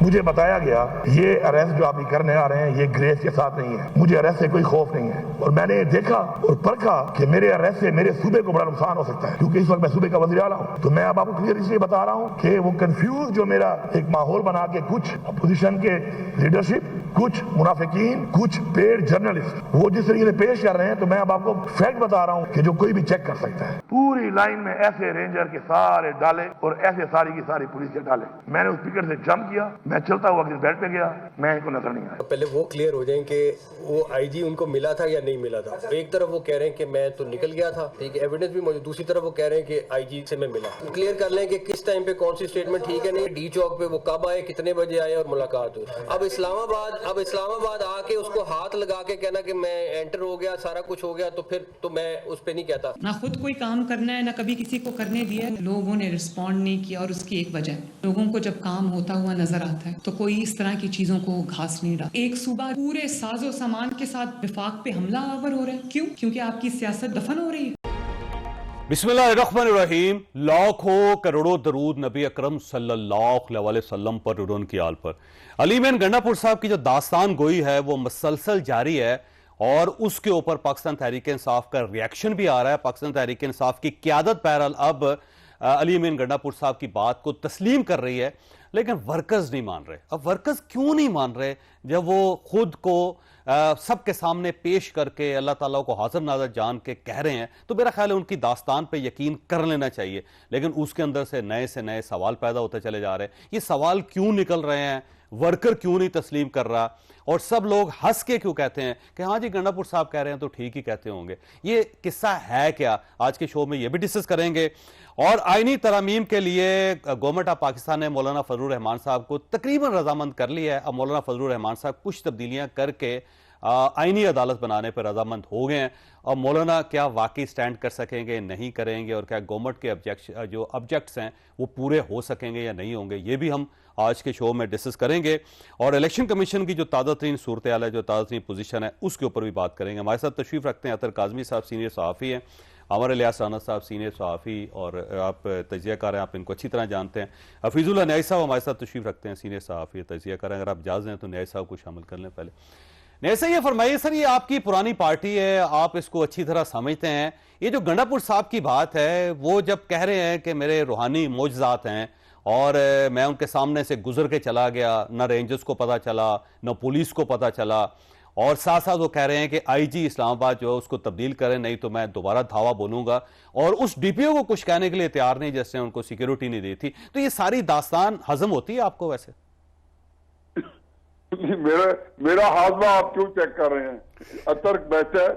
मुझे बताया गया ये अरेस्ट जो आप करने आ रहे हैं ये ग्रेस के साथ नहीं है, मुझे अरेस्ट से कोई खौफ नहीं है। और मैंने देखा और परखा कि मेरे अरेस्ट से मेरे सूबे को बड़ा नुकसान हो सकता है, क्योंकि इस वक्त मैं सूबे का वज़ीर आला हूँ। तो मैं अब आपको क्लियर इसलिए बता रहा हूँ कि वो कंफ्यूज जो मेरा एक माहौल बना के कुछ अपोजिशन के लीडरशिप, कुछ मुनाफिकीन, कुछ पेड जर्नलिस्ट वो जिस तरीके से पेश कर रहे हैं, तो मैं अब आपको फैक्ट बता रहा हूँ कि जो कोई भी चेक कर सकता है। पूरी लाइन में ऐसे रेंजर के सारे डाले और ऐसे सारी की सारी पुलिस के डाले। मैंने उस पिकेट से जंप किया, मैं चलता हुआ किस बेड पे गया, मैं इनको नजर नहीं आया। पहले वो क्लियर हो जाए कि वो आईजी उनको मिला था या नहीं मिला था। एक तरफ वो कह रहे हैं कि मैं तो निकल गया था, ठीक है, एविडेंस भी मौजूद, दूसरी तरफ वो कह रहे हैं कि आईजी से मैं मिला। क्लियर कर लें कि किस टाइम पे कौन सी स्टेटमेंट ठीक है, नहीं डी चौक पे वो कब आए, कितने बजे आए और मुलाकात हुई। अब इस्लामाबाद आके उसको हाथ लगा के कहना कि मैं एंटर हो गया, सारा कुछ हो गया, तो फिर तो मैं उस पे नहीं कहता। ना खुद कोई काम करना है, ना कभी किसी को करने दिया। लोगों ने रिस्पॉन्ड नहीं किया और उसकी एक वजह, लोगों को जब काम होता हुआ नजर आता है तो कोई इस तरह की चीजों को घास नहीं रहा। एक सूबा पूरे साजो सामान के साथ विफाक पे हमला आवर हो रहा है, क्यों? क्योंकि आपकी सियासत दफन हो रही है। बिस्मिल्लाहिर्रहमानिर्रहीम। लाखों करोड़ों दरूद नबी अकरम सल्लल्लाहु अलैहि वसल्लम पर और उनकी आल पर। अलीमीन गंडापुर साहब की जो दास्तान गोई है वो मुसलसल जारी है और उसके ऊपर पाकिस्तान तहरीक इंसाफ का रिएक्शन भी आ रहा है। पाकिस्तान तहरीक इंसाफ की क़यादत बहरहाल अब अलीमीन गंडापुर साहब की बात को तस्लीम कर रही है, लेकिन वर्कर्स नहीं मान रहे। अब वर्कर्स क्यों नहीं मान रहे जब वो खुद को सबके सामने पेश करके अल्लाह ताला को हाजिर नाज़र जान के कह रहे हैं? तो मेरा ख्याल है उनकी दास्तान पे यकीन कर लेना चाहिए, लेकिन उसके अंदर से नए सवाल पैदा होते चले जा रहे हैं। ये सवाल क्यों निकल रहे हैं? वर्कर क्यों नहीं तस्लीम कर रहा? और सब लोग हंस के क्यों कहते हैं कि हाँ जी गंडापुर साहब कह रहे हैं तो ठीक ही कहते होंगे? ये किस्सा है क्या? आज के शो में ये भी डिस्कस करेंगे। और आईनी तरामीम के लिए गवर्नमेंट ऑफ पाकिस्तान ने मौलाना फजलुर रहमान साहब को तकरीबन रजामंद कर लिया है। अब मौलाना फजलुर रहमान साहब कुछ तब्दीलियां करके आईनी अदालत बनाने पर रजामंद हो गए हैं। और मौलाना क्या वाकई स्टैंड कर सकेंगे, नहीं करेंगे, और क्या गवर्नमेंट के जो ऑब्जेक्ट्स हैं वो पूरे हो सकेंगे या नहीं होंगे, ये भी हम आज के शो में डिस्कस करेंगे। और इलेक्शन कमीशन की जो ताज़ा तरीन सूरत हाल है, जो ताज़ा तरीन पोजीशन है, उसके ऊपर भी बात करेंगे। हमारे साथ तशरीफ रखते हैं अतर काजमी साहब, सीनियर सहाफ़ी हैं, अमर इलियास राना साहब, सीनियर सहाफ़ी और आप तजियाकार हैं, आप इनको अच्छी तरह जानते हैं। हफीजुल्लाह न्याई साहब हमारे साथ तशरीफ रखते हैं, सीनियर सहाफ़ी, तजियाकार हैं। अगर आप इजाज़त दें तो न्याई साहब को शामिल कर लें पहले। न्याई साहब ये फरमाइए सर, ये आपकी पुरानी पार्टी है, आप इसको अच्छी तरह समझते हैं। ये जो गंडापुर साहब की बात है, वो जब कह रहे हैं कि मेरे रूहानी मोजज़ात हैं और मैं उनके सामने से गुजर के चला गया, ना रेंजर्स को पता चला, ना पुलिस को पता चला, और साथ साथ वो कह रहे हैं कि आईजी इस्लामाबाद जो है उसको तब्दील करें, नहीं तो मैं दोबारा धावा बोलूंगा, और उस डीपीओ को कुछ कहने के लिए तैयार नहीं जैसे उनको सिक्योरिटी नहीं दी थी। तो ये सारी दास्तान हजम होती है आपको? वैसे मेरा हाजमा आप क्यों चेक कर रहे हैं? अतर बैठा है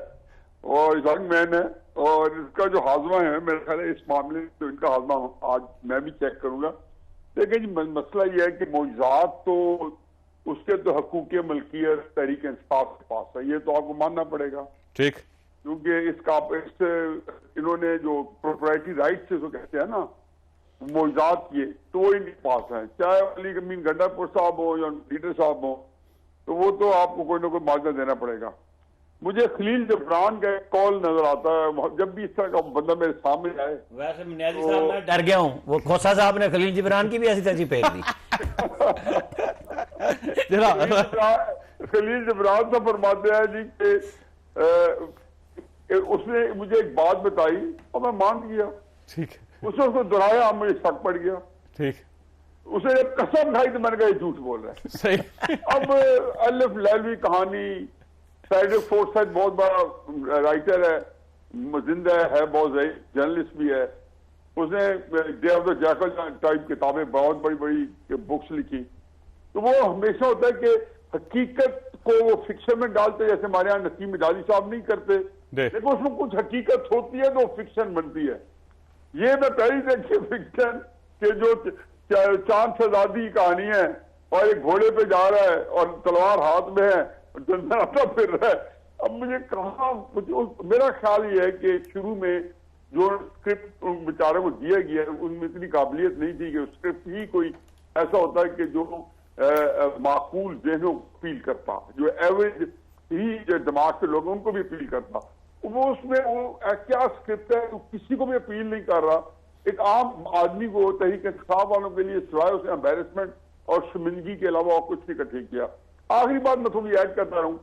और यंग मैन है, और इसका जो हाजमा है मेरे ख्याल है इस मामले में तो इनका हाजमा आज मैं भी चेक करूंगा। लेकिन मसला यह है कि मौजूदात तो उसके तो हकूक मलकियत तहरीक इंसाफ के पास है, ये तो आपको मानना पड़ेगा। ठीक, क्योंकि इसका इन्होंने जो प्रोप्राइटरी राइट से जो कहते हैं ना मौजूदात किए, तो वो इनके पास है, चाहे अलीमीन गंडापुर साहब हो या लीडर साहब हो, तो वो तो आपको कोई ना कोई मार्जिन देना पड़ेगा। मुझे खलील जबरान का एक कॉल नजर आता है जब भी इस तरह का बंदा मेरे सामने आए। वैसे नियाज़ी साहब मैं डर गया हूँ, वो खोसा साहब ने खलील जबरान की भी ऐसी तैसी फेंक दी। खलील जबरान से फरमाते हैं जी कि उसने मुझे एक बात बताई और मैं मान गया। ठीक, उसने उसको दोहराया, मुझे शक पड़ गया। ठीक, उसे जब कसम खाई तो मैंने कहा झूठ बोल रहा है। सही। अब अलिफ लैलवी कहानी, साइड फोर्साइड बहुत बड़ा राइटर है, जिंदा है, बहुत सही जर्नलिस्ट भी है। उसने day of the jackal type किताबें, बहुत बड़ी बड़ी बुक्स लिखी। तो वो हमेशा होता है कि हकीकत को वो फिक्शन में डालते, जैसे हमारे यहाँ नसीम मिजाजी साहब नहीं करते, लेकिन उसमें कुछ हकीकत होती है तो फिक्शन बनती है। ये मैं पहली देखी फिक्शन के जो चांद शहजादी कहानी है और एक घोड़े पे जा रहा है और तलवार हाथ में है, डंडा फिर रहा है। अब मुझे कहा, मेरा ख्याल ये है कि शुरू में जो स्क्रिप्ट उन बेचारों को दिया गया है उनमें इतनी काबिलियत नहीं थी कि स्क्रिप्ट ही कोई ऐसा होता है कि जो माकूल जहनों को फील करता, जो एवरेज ही जो दिमाग से लोगों को भी अपील करता। वो उसमें वो क्या स्क्रिप्ट है तो किसी को भी अपील नहीं कर रहा। एक आम आदमी को तहरीक इंसाफ वालों के लिए सिवाय उसे एम्बेरसमेंट और शर्मिंदगी के अलावा और कुछ नहीं इकट्ठे किया। आखिरी बात मैं थोड़ी ऐड करता रहूं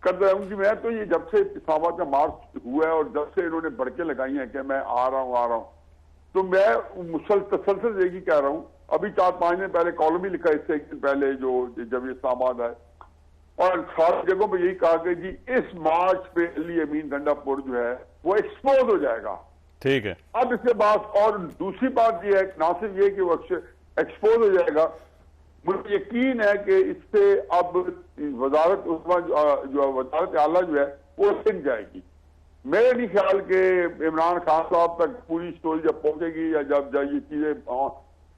कि मैं तो ये जब से इस्लामाबाद का मार्च हुआ है और जब से इन्होंने भड़के लगाई हैं कि मैं आ रहा हूं, तो मैं तसलसल देखी कह रहा हूं। अभी 4-5 दिन पहले कॉलम ही लिखा इससे एक दिन पहले जो जब ये इस्लामाबाद आए, और सारी जगहों पे यही कहा कि जी इस मार्च पे अली अमीन गंडापुर जो है वो एक्सपोज हो जाएगा। ठीक है। अब इसके बाद और दूसरी बात ये है, ना सिर्फ ये कि वो एक्सपोज हो जाएगा, मुझे यकीन है कि इससे अब वजारत आला जो है वो सिंध जाएगी। मेरे नहीं ख्याल के इमरान खान साहब तक पूरी स्टोरी जब पहुंचेगी या जब ये चीजें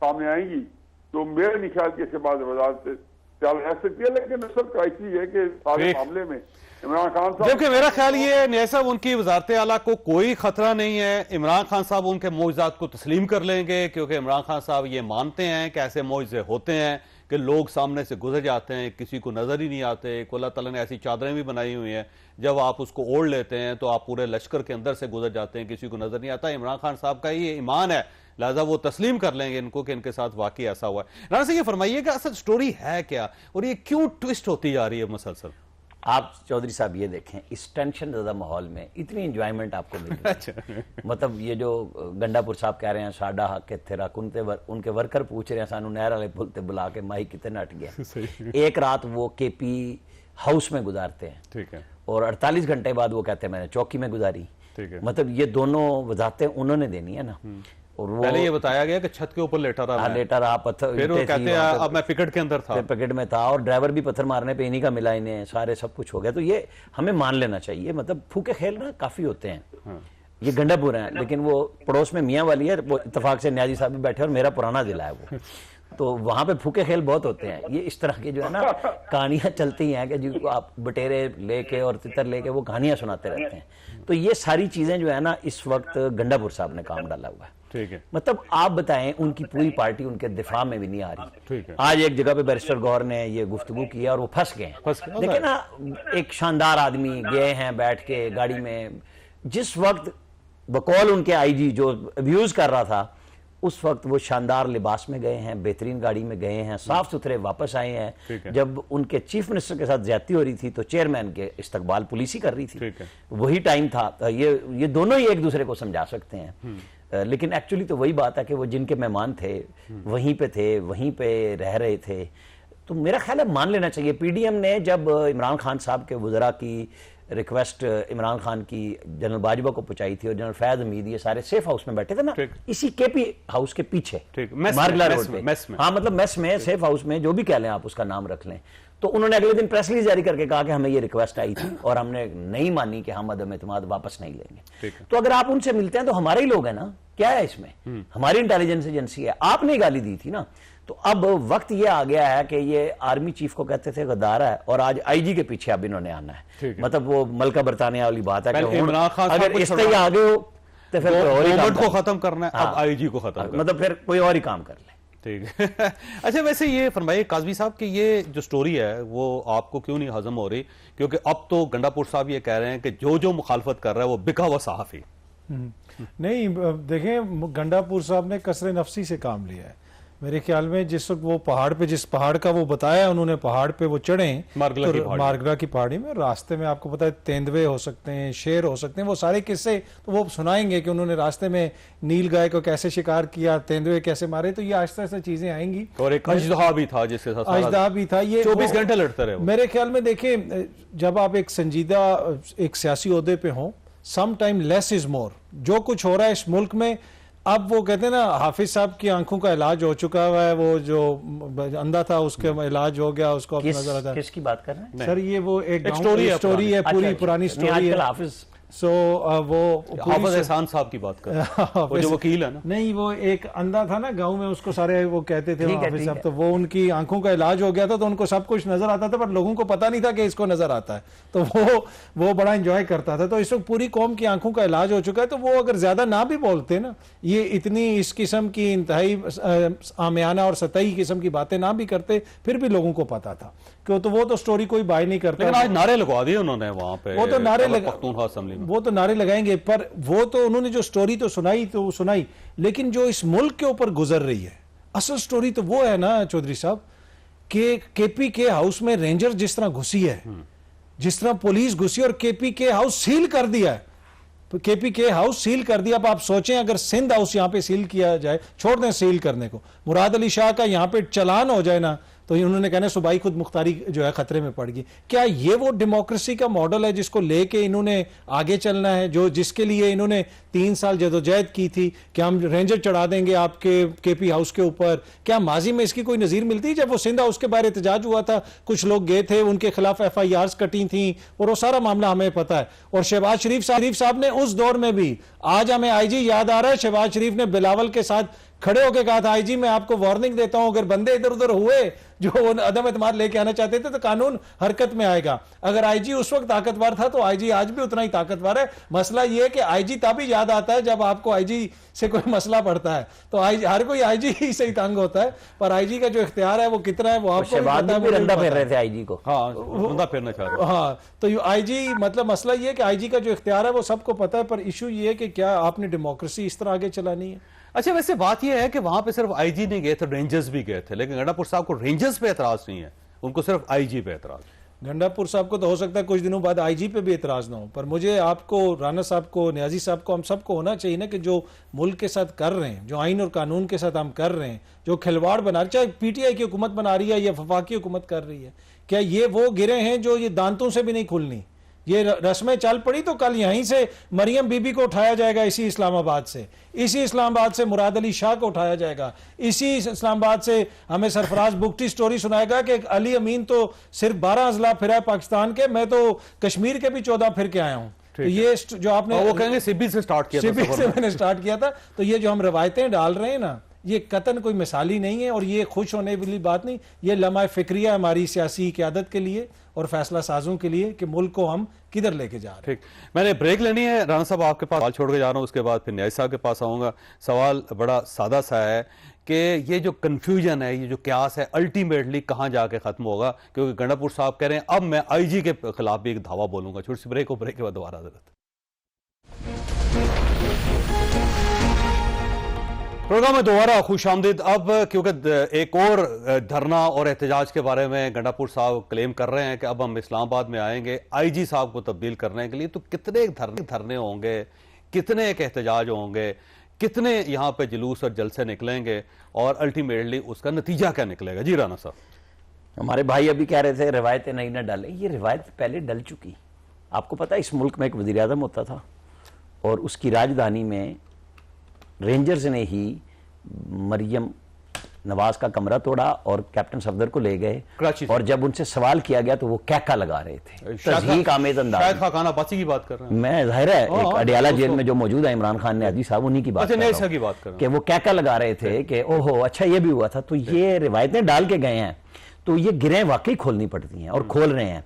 सामने आएंगी तो मेरे नहीं ख्याल के इसके बाद वजारत रह सकती है। लेकिन असल क्राइसिस है कि सारे मामले में इमरान खान साहब, जबकि मेरा ख्याल ये न्याय साहब उनकी वजारत आला को कोई खतरा नहीं है। इमरान खान साहब उनके मोइज़ात को तस्लीम कर लेंगे, क्योंकि इमरान खान साहब ये मानते हैं कि ऐसे मोइज़े होते हैं कि लोग सामने से गुजर जाते हैं, किसी को नजर ही नहीं आते। अल्लाह ताला ने ऐसी चादरें भी बनाई हुई हैं, जब आप उसको ओढ़ लेते हैं तो आप पूरे लश्कर के अंदर से गुजर जाते हैं, किसी को नजर नहीं आता। इमरान खान साहब का ये ईमान है, लिहाजा वो तस्लीम कर लेंगे इनको कि इनके साथ वाकई ऐसा हुआ है। राणा सिंह, ये फरमाइए कि असल स्टोरी है क्या और ये क्यों ट्विस्ट होती जा रही है मुसलसल? आप चौधरी साहब ये देखें, इस टेंशन ज़्यादा माहौल में इतनी एंजॉयमेंट आपको मिल रही है। मतलब ये जो गंडापुर साहब कह रहे हैं साडा हक किथे रख, उनके वर्कर पूछ रहे हैं सानू नहर वाले पुल ते बुला के माही कितने नट गया। एक रात वो केपी हाउस में गुजारते हैं, ठीक है, और 48 घंटे बाद वो कहते हैं मैंने चौकी में गुजारी। ठीक है। मतलब ये दोनों वजाहतें उन्होंने देनी है ना। और वो पहले ये बताया गया कि छत के ऊपर लेटा रहा पत्थर, फिर वो कहते हैं अब मैं पिकेट के अंदर था, पिकेट में था, और ड्राइवर भी पत्थर मारने पे इन्हीं का मिला, इन्हें सारे सब कुछ हो गया। तो ये हमें मान लेना चाहिए। मतलब फूके खेल ना काफी होते हैं। हाँ। ये गंडापुर है, लेकिन वो पड़ोस में मियाँ वाली है, वो इत्तेफाक से न्याजी साहब भी बैठे और मेरा पुराना जिला है वो। तो वहां पे फूके खेल बहुत होते हैं। ये इस तरह की जो है ना कहानियां चलती हैं कि जिनको आप बटेरे लेके और तितर लेके वो कहानियां सुनाते रहते हैं। तो ये सारी चीजें जो है ना इस वक्त गंडापुर साहब ने काम डाला हुआ है। ठीक है। मतलब आप बताएं, उनकी पूरी पार्टी उनके दिफा में भी नहीं आ रही। ठीक है। आज एक जगह पे बैरिस्टर गौर ने ये गुफ्तगू किया और वो फंस गए। देखिए ना, एक शानदार आदमी गए हैं बैठ के गाड़ी में, जिस वक्त बकौल उनके आईजी जो अब्यूज कर रहा था उस वक्त वो शानदार लिबास में गए हैं, बेहतरीन गाड़ी में गए हैं, साफ सुथरे वापस आए हैं। जब उनके चीफ मिनिस्टर के साथ ज्यादती हो रही थी तो चेयरमैन के इस्तकबाल पुलिस ही कर रही थी। वही टाइम था। ये दोनों ही एक दूसरे को समझा सकते हैं। लेकिन एक्चुअली तो वही बात है कि वो जिनके मेहमान थे वहीं पे थे, वहीं पे रह रहे थे। तो मेरा ख्याल है मान लेना चाहिए। पीडीएम ने जब इमरान खान साहब के वज़रा की रिक्वेस्ट इमरान खान की जनरल बाजवा को पहुंचाई थी और जनरल फैज हमीद ये सारे सेफ हाउस में बैठे थे ना, इसी केपी हाउस के पीछे मार्गला रोड पे। हाँ, मतलब मेस में, सेफ हाउस में, जो भी कह लें आप, उसका नाम रख लें। तो उन्होंने अगले दिन प्रेस रिलीज जारी करके कहा कि हमें ये रिक्वेस्ट आई थी और हमने नहीं मानी कि हम अदम एतमाद वापस नहीं लेंगे। तो अगर आप उनसे मिलते हैं तो हमारे ही लोग हैं ना, क्या है इसमें? हमारी इंटेलिजेंस एजेंसी है। आपने गाली दी थी ना। तो अब वक्त ये आ गया है कि ये आर्मी चीफ को कहते थे गद्दार है और आज आईजी के पीछे अब इन्होंने आना है। मतलब वो मलका बरतानिया वाली बात है कि अगर इस तरह आगे हो तो फिर गवर्नमेंट को खत्म करना है, अब आईजी को खत्म करना, मतलब फिर कोई और ही काम कर ले। ठीक है। अच्छा, वैसे ये फरमाइए काज़मी साहब कि ये जो स्टोरी है वो आपको क्यों नहीं हजम हो रही? क्योंकि अब तो गंडापुर साहब ये कह रहे हैं कि जो मुखालफत कर रहा है वो बिका हुआ सहाफी। नहीं, देखें, गंडापुर साहब ने कसरे नफसी से काम लिया है मेरे ख्याल में। जिस वक्त वो पहाड़ पे, जिस पहाड़ का वो बताया उन्होंने, पहाड़ पे वो चढ़े मार्गला की पहाड़ी में, रास्ते में आपको पता है तेंदुए हो सकते हैं, शेर हो सकते हैं, वो सारे किस्से तो वो सुनाएंगे कि उन्होंने रास्ते में नील गाय को कैसे शिकार किया, तेंदुए कैसे मारे। तो ये आहिस्ता आहिस्ता चीजें आएंगी। और एक अजदहा भी था जिसके साथ अजदहा भी था। ये 24 घंटे लड़ते रहे। मेरे ख्याल में देखिए, जब आप एक संजीदा एक सियासी ओहदे पे हो, some time less is more. जो कुछ हो रहा है इस मुल्क में, अब वो कहते हैं ना, हाफिज साहब की आंखों का इलाज हो चुका है, वो जो अंधा था उसके इलाज हो गया, उसको अब नजर आता है। किसकी बात कर रहे हैं सर? ये वो एक स्टोरी है, पूरी पुरानी स्टोरी है। हाफिज वो हाफिज एहसान साहब की बात कर वो जो वकील है ना। नहीं, वो एक अंधा था ना गांव में, उसको सारे वो कहते थे हाफिज साहब। तो वो उनकी आंखों का इलाज हो गया था, तो उनको सब कुछ नजर आता था, पर लोगों को पता नहीं था कि इसको नजर आता है। तो वो बड़ा एंजॉय करता था। तो इस वक्त पूरी कौम की आंखों का इलाज हो चुका है। तो वो अगर ज्यादा ना भी बोलते ना, ये इतनी इस किस्म की इंतहाई आमियाना और सतही किस्म की बातें ना भी करते, फिर भी लोगों को पता था। क्यों? तो वो तो स्टोरी कोई बाय नहीं करता। लेकिन आज नारे लगवा दिए उन्होंने वहां पे। वो तो नारे वो तो नारे लगाएंगे, पर वो तो उन्होंने जो स्टोरी तो सुनाई, लेकिन जो इस मुल्क के ऊपर गुजर रही है, असल स्टोरी तो वो है ना चौधरी साहब कि केपीके हाउस में रेंजर जिस तरह घुसी है, जिस तरह पुलिस घुसी और केपीके हाउस सील कर दिया है, केपीके हाउस सील कर दिया। अब आप सोचें अगर सिंध हाउस यहां पे सील किया जाए, छोड़ दें सील करने को, मुराद अली शाह का यहां पे चलान हो जाए ना, तो उन्होंने कहना सूबाई खुद मुख्तारी जो है खतरे में पड़ गई। क्या ये वो डेमोक्रेसी का मॉडल है जिसको लेके इन्होंने आगे चलना है, जो जिसके लिए इन्होंने 3 साल जदोजहद की थी कि हम रेंजर चढ़ा देंगे आपके केपी हाउस के ऊपर? क्या माजी में इसकी कोई नजीर मिलती? जब वो सिंध हाउस के बारे एहतजाज हुआ था, कुछ लोग गए थे, उनके खिलाफ FIRs कटी थी और वो सारा मामला हमें पता है। और शहबाज शरीफ साहब ने उस दौर में भी, आज हमें IG याद आ रहा है, शहबाज शरीफ ने बिलावल के साथ खड़े होकर कहा था IG मैं आपको वार्निंग देता हूं, अगर बंदे इधर उधर हुए जो अदम एतमाद लेके आना चाहते थे तो कानून हरकत में आएगा। अगर IG उस वक्त ताकतवर था तो IG आज भी उतना ही ताकतवर है। मसला यह है कि IG तभी याद आता है जब आपको IG से कोई मसला पड़ता है, तो हर कोई IG ही से ही तंग होता है, पर IG का जो इख्तियार है वो कितना है वो आपको पता है। रंदा फेर रहे थे IG को, रंदा फेरना चाह रहे। हाँ, तो IG मतलब मसला ये है कि IG का जो इख्तियार है वो सबको पता है, पर इशू ये है कि क्या आपने डेमोक्रेसी इस तरह आगे चलानी है। अच्छा, वैसे बात यह है कि वहां पे सिर्फ IG नहीं गए थे, रेंजर्स भी गए थे, लेकिन गंडापुर साहब को रेंजर्स पे एतराज नहीं है, उनको सिर्फ IG पे एतराज। गंडापुर साहब को तो हो सकता है कुछ दिनों बाद IG पे भी एतराज ना हो, पर मुझे, आपको, राना साहब को, न्याजी साहब को, हम सबको होना चाहिए ना कि जो मुल्क के साथ कर रहे हैं, जो आइन और कानून के साथ हम कर रहे हैं, जो खिलवाड़ बना, चाहे PTI की हुकूमत बना रही है या वफाकी हुकूमत कर रही है, क्या ये वो गिरे हैं जो ये दांतों से भी नहीं खुलनी? ये रस्में चल पड़ी तो कल यहीं से मरियम बीबी को उठाया जाएगा, इसी इस्लामाबाद से, इसी इस्लामाबाद से मुराद अली शाह को उठाया जाएगा, इसी इस्लामाबाद से हमें सरफराज बुगटी स्टोरी सुनाएगा कि अली अमीन तो सिर्फ 12 अजला फिरा है पाकिस्तान के, मैं तो कश्मीर के भी 14 फिर के आया हूं। तो ये जो आपने, वो कहेंगे सिब्बी से स्टार्ट किया, सिब्बी से मैंने स्टार्ट किया था, तो ये जो हम रवायतें डाल रहे हैं ना, ये कतन कोई मिसाली नहीं है और ये खुश होने वाली बात नहीं, ये लम्हा फिक्रिया हमारी सियासी क़यादत के लिए और फैसला साजों के लिए कि मुल्क को हम किधर लेके जा रहे हैं। ठीक, मैंने ब्रेक लेनी है। राना साहब आपके पास सवाल छोड़ के जा रहा हूं, उसके बाद फिर न्याय साहब के पास आऊंगा। सवाल बड़ा सादा सा है कि ये जो कंफ्यूजन है, ये जो क्यास है, अल्टीमेटली कहां जाके खत्म होगा? क्योंकि गंडापुर साहब कह रहे हैं अब मैं IG के खिलाफ भी एक धावा बोलूंगा। छोटी सी ब्रेक हो, ब्रेक के बाद दोबारा जरूरत। प्रोग्राम में दोबारा खुश आमदीद। अब क्योंकि एक और धरना और एहतजाज के बारे में गंडापुर साहब क्लेम कर रहे हैं कि अब हम इस्लामाबाद में आएंगे IG साहब को तब्दील करने के लिए, तो कितने धरने होंगे, कितने एक एहतजाज होंगे, कितने यहाँ पे जुलूस और जलसे निकलेंगे और अल्टीमेटली उसका नतीजा क्या निकलेगा? जी राना साहब। हमारे भाई अभी कह रहे थे रिवायतें नहीं ना डालें, ये रिवायत पहले डल चुकी। आपको पता है इस मुल्क में एक वज़ीर आज़म होता था और उसकी राजधानी में रेंजर्स ने ही मरियम नवाज का कमरा तोड़ा और कैप्टन सफदर को ले गए, और जब उनसे सवाल किया गया तो वो कैका लगा रहे थे, तज़हीक आमेज़ अंदाज़। खाना बाची की बात कर रहे हैं, मैं जाहिर है एक अडियाला जेल में जो मौजूद है इमरान खान न्याजी साहब, उन्हीं की बात कर रहा हूं कि वो कैका लगा रहे थे कि ओहो अच्छा ये भी हुआ था। तो ये रिवायतें डाल के गए हैं, तो ये गिरें वाकई खोलनी पड़ती हैं और खोल रहे हैं।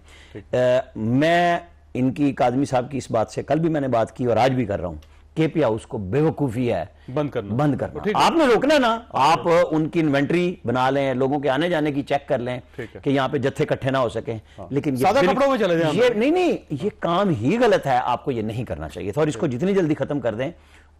मैं इनकी कादमी साहब की इस बात से कल भी मैंने बात की और आज भी कर रहा हूं, केपी हाउस को बेवकूफी है बंद करना। आपने रोकना ना, आप उनकी इन्वेंट्री बना लें, लोगों के आने जाने की चेक कर लें कि यहाँ पे जत्थे इकट्ठे ना हो सके, लेकिन ये कपड़ों में चले जाएं, ये नहीं, ये काम ही गलत है, आपको ये नहीं करना चाहिए था और इसको जितनी जल्दी खत्म कर दें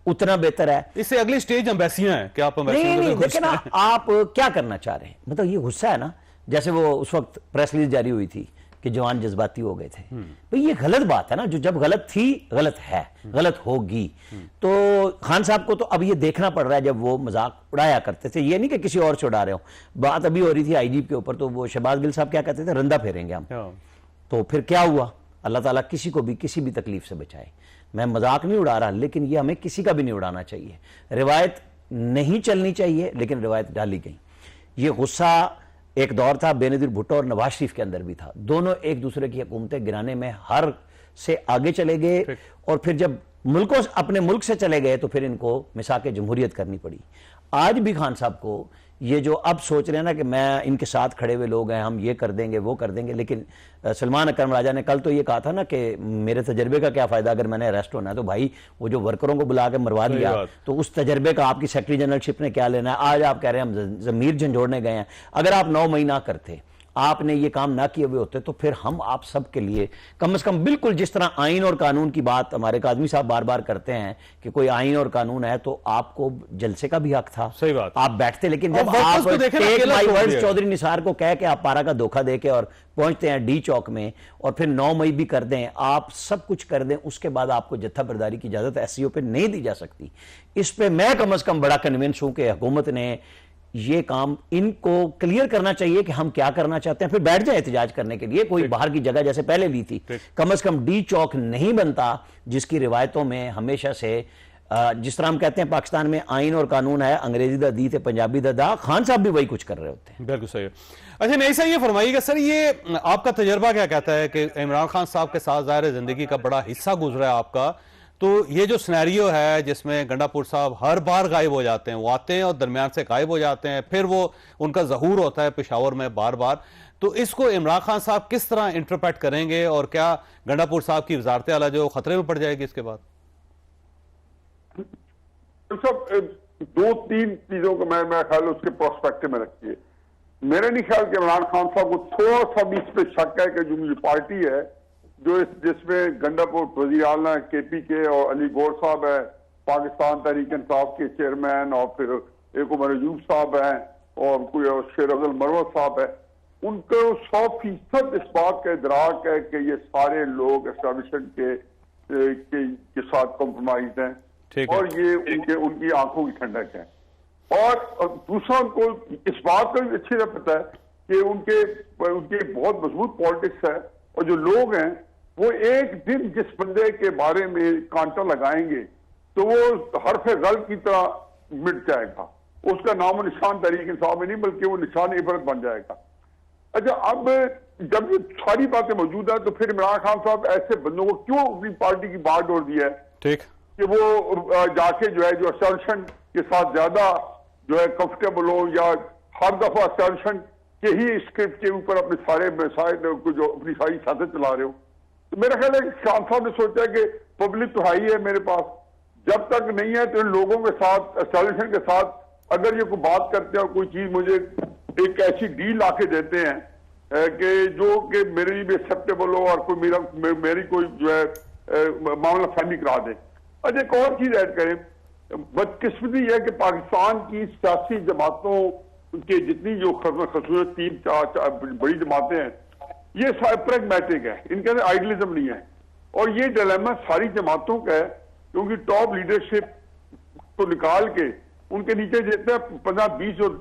उतना बेहतर है। इससे अगली स्टेज एम्बेसियां हैं कि आप नहीं देखिए ना, आप क्या करना चाह रहे हैं, मतलब ये गुस्सा है ना, जैसे वो उस वक्त प्रेस रिलीज जारी हुई थी कि जवान जज्बाती हो गए थे, तो ये गलत बात है ना, जो जब गलत थी गलत है, गलत होगी। तो खान साहब को तो अब ये देखना पड़ रहा है, जब वो मजाक उड़ाया करते थे, ये नहीं कि किसी और से उड़ा रहे हो, बात अभी हो रही थी IG के ऊपर, तो वो शहबाज गिल साहब क्या कहते थे, रंदा फेरेंगे हम, तो फिर क्या हुआ? अल्लाह ताला किसी को भी किसी भी तकलीफ से बचाए। मैं मजाक नहीं उड़ा रहा, लेकिन ये हमें किसी का भी नहीं उड़ाना चाहिए। रिवायत नहीं चलनी चाहिए, लेकिन रिवायत डाली गई। ये गुस्सा एक दौर था बेनजीर भुट्टो और नवाज शरीफ के अंदर भी था, दोनों एक दूसरे की हुकूमतें गिराने में हर से आगे चले गए, और फिर जब मुल्कों अपने मुल्क से चले गए तो फिर इनको मिसाक जमहूरियत करनी पड़ी। आज भी खान साहब को ये जो अब सोच रहे हैं ना कि मैं इनके साथ खड़े हुए लोग हैं, हम ये कर देंगे वो कर देंगे, लेकिन सलमान अकरम राजा ने कल तो ये कहा था ना कि मेरे तजर्बे का क्या फायदा अगर मैंने अरेस्ट होना है, तो भाई वो जो वर्करों को बुला के मरवा दिया, तो उस तजर्बे का आपकी सेक्रेटरी जनरलशिप ने क्या लेना है? आज आप कह रहे हैं हम जमीर झंझोड़ने गए हैं। अगर आप 9 मई ना करते, आपने ये काम ना किए हुए होते तो फिर हम आप सब के लिए कम से कम बिल्कुल जिस तरह आइन और कानून की बात हमारे कादमी साहब बार बार करते हैं कि कोई आइन और कानून है तो आपको जलसे का भी हक था, सही बात, आप बैठते, लेकिन जब आप चौधरी निसार को कह के आप पारा का धोखा देके और पहुंचते हैं डी चौक में और फिर 9 मई भी कर दें, आप सब कुछ कर दें, उसके बाद आपको जत्था बर्दारी की इजाजत एससीओ पे नहीं दी जा सकती। इस पे मैं कम से कम बड़ा कन्विंस हूं कि हुकूमत ने ये काम इनको क्लियर करना चाहिए कि हम क्या करना चाहते हैं, फिर बैठ जाए एहतजाज करने के लिए, कोई बाहर की जगह जैसे पहले ली थी। कम से कम डी चौक नहीं बनता जिसकी रिवायतों में हमेशा से जिस तरह हम कहते हैं पाकिस्तान में आइन और कानून है, अंग्रेजी दा दी थे पंजाबी दा दा, खान साहब भी वही कुछ कर रहे होते हैं। बिल्कुल सही है। अच्छा नहीं सर, ये फरमाइएगा सर, ये आपका तजर्बा क्या कहता है कि इमरान खान साहब के साथ ज़ाहिर जिंदगी का बड़ा हिस्सा गुजरा है आपका, तो ये जो सिनेरियो है जिसमें गंडापुर साहब हर बार गायब हो जाते हैं, वो आते हैं और दरमियान से गायब हो जाते हैं, फिर वो उनका ज़हूर होता है पेशावर में बार बार, तो इसको इमरान खान साहब किस तरह इंटरप्रेट करेंगे और क्या गंडापुर साहब की वजारत आला जो खतरे में पड़ जाएगी इसके बाद? सब 2-3 चीजों को मैं ख्याल उसके प्रोस्पेक्टिव में रखिए। मेरा नहीं ख्याल कि इमरान खान साहब को थोड़ा सा भी इस पे शक है कि जो ये पार्टी है जो जिसमें गंडापुर वज़ीर आला KPK और अली गौर साहब है, पाकिस्तान तहरीक इंसाफ के चेयरमैन, और फिर एक उमर अयूब साहब हैं और कोई और शेर अफजल मरवत साहब है, उनको 100% इस बात का इदराक है कि ये सारे लोग एस्टेब्लिशमेंट के साथ कॉम्प्रोमाइज हैं और ये उनकी आंखों की ठंडक है। और दूसरा उनको इस बात का भी अच्छी तरह पता है कि उनके बहुत मजबूत पॉलिटिक्स है और जो लोग हैं वो एक दिन जिस बंदे के बारे में कांटा लगाएंगे तो वो हरफ गल की तरह मिट जाएगा, उसका नाम निशान तहरीक इंसाफ में नहीं बल्कि वो निशान इबरत बन जाएगा। अच्छा, अब जब ये सारी बातें मौजूद है तो फिर इमरान खान साहब ऐसे बंदों को क्यों अपनी पार्टी की बात डोर दिया है ठीक कि वो जाके जो है जो एस्टेब्लिशमेंट के साथ ज्यादा जो है कंफर्टेबल हो या हर दफा एस्टेब्लिशमेंट के ही स्क्रिप्ट के ऊपर अपने सारे मसाइल को जो अपनी सारी सियासत चला रहे हो। तो मेरा ख्याल है कि खान साहब ने सोचा कि पब्लिक तो हाई है मेरे पास, जब तक नहीं है तो इन लोगों के साथ एस्टेब्लिशमेंट के साथ अगर ये कोई बात करते हैं और कोई चीज मुझे एक ऐसी डील आके देते हैं कि जो कि मेरे लिए भी एक्सेप्टेबल हो और कोई मेरी कोई जो है मामला फहमी करा दे। अच्छा, एक और चीज ऐड करें, बदकिस्मती है कि पाकिस्तान की सियासी जमातों के जितनी जो खसूस 3-4 बड़ी जमातें हैं ये प्रैग्मैटिक है, इनके अंदर आइडियलिज्म नहीं है। और ये डिलेमा सारी जमातों का है क्योंकि टॉप लीडरशिप को निकाल के उनके नीचे जितने 15-20 और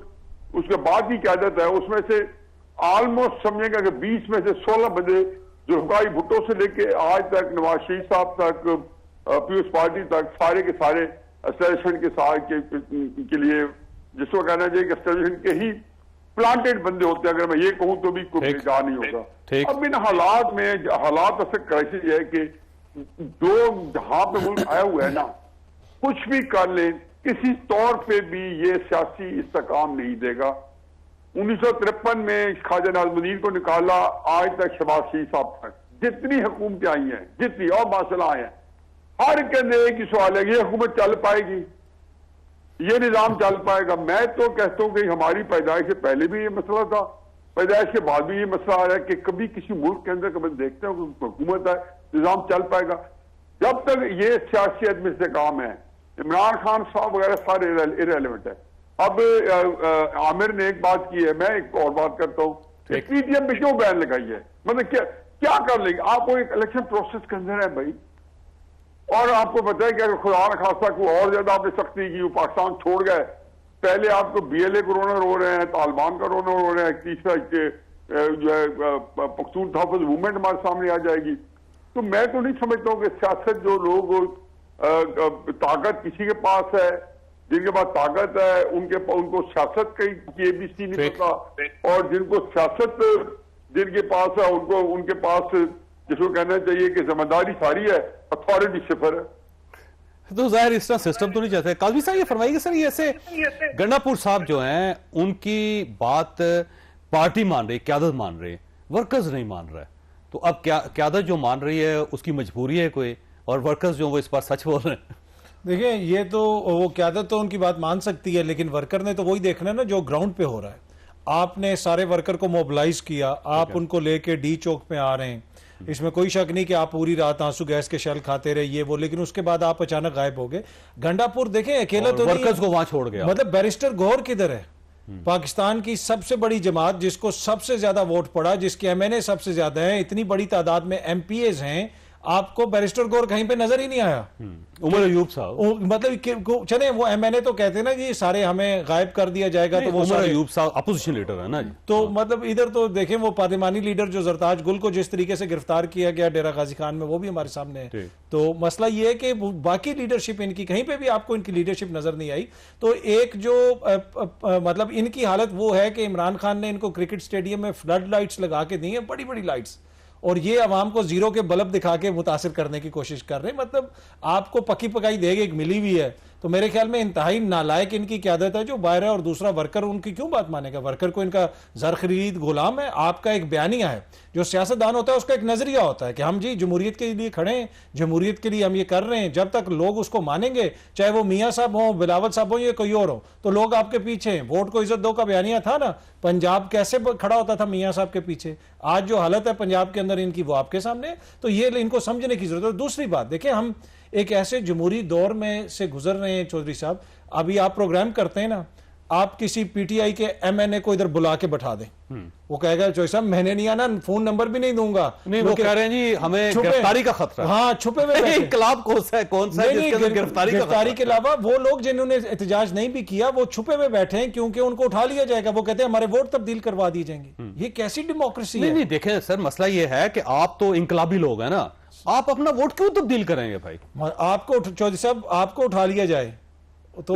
उसके बाद की क्यादत है उसमें से ऑलमोस्ट समझेगा कि 20 में से 16 बंदे जो हुकाई भुट्टो से लेके आज तक नवाज शरीफ साहब तक पीपल्स पार्टी तक सारे के सारे एस्टेब्लिशमेंट के साथ के लिए जिसको कहना चाहिए कि एस्टेब्लिशमेंट के ही प्लांटेड बंदे होते हैं, अगर मैं ये कहूं तो भी कोई बेकार नहीं होगा। अब इन हालात में हालात ऐसे क्राइसिस है कि जो जहां पे मुल्क आया हुआ है ना, कुछ भी कर ले किसी तौर पे भी ये सियासी इस्तेकाम नहीं देगा। 1953 में ख्वाजा नाज़मुद्दीन को निकाला, आज तक शहबाज शरीफ साहब तक जितनी हुकूमतें आई हैं, जितनी और माशा आए हैं, हर के अंदर एक ही सवाल है, ये हुकूमत चल पाएगी, ये निजाम चल पाएगा? मैं तो कहता हूं कि हमारी पैदाइश से पहले भी ये मसला था, पैदाइश के बाद भी ये मसला आ रहा है कि कभी किसी मुल्क के अंदर कभी देखते हो हुकूमत है, निजाम चल पाएगा? जब तक ये सियासी अदम इस्तेकाम है, इमरान खान साहब वगैरह सारे इररेलेवेंट है। अब आमिर ने एक बात की है, मैं एक और बात करता हूँ, पीटीएम पे क्यों बैन लगाई है? मतलब क्या कर लेंगे? आप वो एक इलेक्शन प्रोसेस के अंदर है भाई, और आपको पता है कि अगर खुदा न खासा को और ज्यादा आपने सख्ती की, वो पाकिस्तान छोड़ गए, पहले आपको BLA को रोना रो रहे हैं, तालिबान का रोना रो रहे हैं, तीसरा जो है पख्तून तहफ़्फ़ुज़ मूवमेंट हमारे सामने आ जाएगी। तो मैं तो नहीं समझता हूँ कि सियासत जो लोग ताकत किसी के पास है, जिनके पास ताकत है उनको सियासत की ABC नहीं पता, और जिनको सियासत जिनके पास है उनके पास जिसको कहना चाहिए कि जिम्मेदारी सारी है, अथॉरिटी सिफर है। तो जाहिर इस तरह सिस्टम तो नहीं चाहते। काज़मी साहब ये फरमाइए सर, ये ऐसे गंडापुर साहब जो हैं उनकी बात पार्टी मान रही, क़यादत मान रही, वर्कर्स नहीं मान रहा है, तो अब क़यादत जो मान रही है उसकी मजबूरी है कोई, और वर्कर्स जो वो इस पर सच बोल रहे हैं? देखिए, ये तो वो क़यादत तो उनकी बात मान सकती है, लेकिन वर्कर ने तो वही देखना है ना जो ग्राउंड पे हो रहा है। आपने सारे वर्कर को मोबिलाइज किया, आप उनको लेके डी चौक पे आ रहे हैं, इसमें कोई शक नहीं कि आप पूरी रात आंसू गैस के शेल खाते रहे ये वो, लेकिन उसके बाद आप अचानक गायब हो गए। गंडापुर देखें अकेला तो वर्कर्स को वहां छोड़ गया, मतलब बैरिस्टर गौहर किधर है? पाकिस्तान की सबसे बड़ी जमात, जिसको सबसे ज्यादा वोट पड़ा, जिसके एमएनए सबसे ज्यादा हैं, इतनी बड़ी तादाद में एमपीएज हैं, आपको बैरिस्टर गौर कहीं पे नजर ही नहीं आया। उमर अयूब साहब, मतलब चले वो एमएनए तो कहते हैं ना कि सारे हमें गायब कर दिया जाएगा, तो वो उमर अयूब साहब अपोजिशन लीडर है ना जी। तो मतलब इधर तो देखें वो पार्लिमानी लीडर जो जरताज गुल को जिस तरीके से गिरफ्तार किया गया डेरा गाजी खान में, वो भी हमारे सामने है। तो मसला ये है कि बाकी लीडरशिप इनकी कहीं पे भी आपको इनकी लीडरशिप नजर नहीं आई। तो एक जो मतलब इनकी हालत वो है कि इमरान खान ने इनको क्रिकेट स्टेडियम में फ्लड लाइट्स लगा के दी हैं, बड़ी बड़ी लाइट्स, और ये अवाम को जीरो के बल्ब दिखा के मुतासिर करने की कोशिश कर रहे हैं। मतलब आपको पकी पकाई देगी एक मिली हुई है, तो मेरे ख्याल में इंतहाई नालायक इनकी क्यादत है जो बाहर है, और दूसरा वर्कर उनकी क्यों बात मानेगा? वर्कर को इनका जर खरीद गुलाम है। आपका एक बयानिया है, जो सियासतदान होता है उसका एक नजरिया होता है कि हम जी जमहूरियत के लिए खड़े हैं, जमहूरियत के लिए हम ये कर रहे हैं। जब तक लोग उसको मानेंगे, चाहे वो मियाँ साहब हो, बिलावल साहब हो या कोई और हो, तो लोग आपके पीछे हैं। वोट को इज्जत दो का बयानिया था ना, पंजाब कैसे खड़ा होता था मियाँ साहब के पीछे, आज जो हालत है पंजाब के अंदर इनकी वो आपके सामने है। तो ये इनको समझने की जरूरत है। दूसरी बात देखें, हम एक ऐसे जमहूरी दौर में से गुजर रहे हैं चौधरी साहब, अभी आप प्रोग्राम करते हैं ना, आप किसी पीटीआई के एमएनए को इधर बुला के बैठा दें, वो कहेगा चौधरी साहब मैंने नहीं आना, फोन नंबर भी नहीं दूंगा। नहीं, वो कह रहे हैं जी हमें गिरफ्तारी का खतरा। हाँ, छुपे हुए इंकलाब कौन सा है गिरफ्तारी के अलावा वो लोग जिन्होंने एहतजाज नहीं भी किया वो छुपे हुए बैठे हैं, क्योंकि उनको उठा लिया जाएगा। वो कहते हैं हमारे वोट तब्दील करवा दिए जाएंगे। ये कैसी डेमोक्रेसी है? नहीं देखें सर, मसला ये है कि आप तो इंकलाबी लोग हैं ना, आप अपना वोट क्यों तब्दील करेंगे भाई? आपको चौधरी साहब आपको उठा लिया जाए तो